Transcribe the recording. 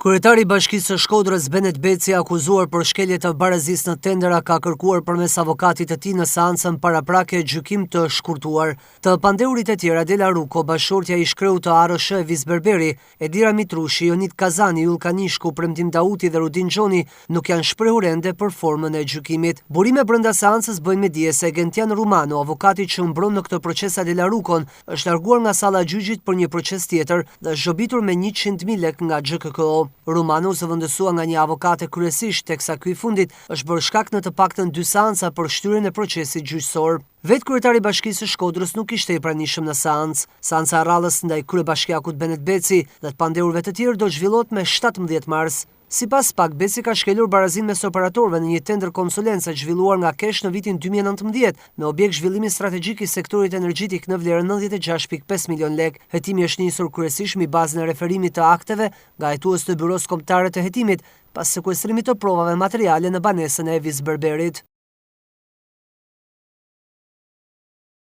Kryetari i Bashkisë së Shkodrës Benet Beci, akuzuar për shkelje të barazisë në tendera, ka kërkuar përmes avokatit të tij në seancën paraprake gjykim të shkurtuar. Të pandeurit e tjerë Adela Ruko, bashortja i shkreu të ARSH Evis Berberi, Edira Mitrushi, Jonit Kazani, Julka Nishku, Premtim Dauti dhe Rudin Xhoni nuk janë shprehur ende për formën e gjykimit. Burime brenda seancës bëjnë me dije se Gentian Rumano, avokati që mbron në këtë proces Adela Rukon, është larguar nga salla e gjyqit për një proces tjetër dhe është zhobitur me 100.000 lekë nga XKKO. Rumano zëvendësua nga një avokate kryesisht, teksa ky i fundit është bërë shkak në të paktën 2 seanca për shtyrjen e procesit gjyqësor. Vetë kryetari i Bashkisë së Shkodrës nuk ishte i pranishëm në seancë. Seanca e rradhës ndaj kryebashkiakut Benet Beci dhe të pandeurve të tjerë do zhvillohet me 17 mars. Sipas PAK, Beci ka shkelur barazinë mes operatorëve në një tender konsulence zhvilluar nga Kesh në vitin 2019 me objekt zhvillimi strategjik i sektorit energjetik në vlerë 96.5 milion lekë. Hetimi është nisur kryesisht mbi bazën e referimit të akteve nga hetues të Byros Kombëtare të Hetimit pas sekuestrimit të provave materiale në banesën e Evis Berberit.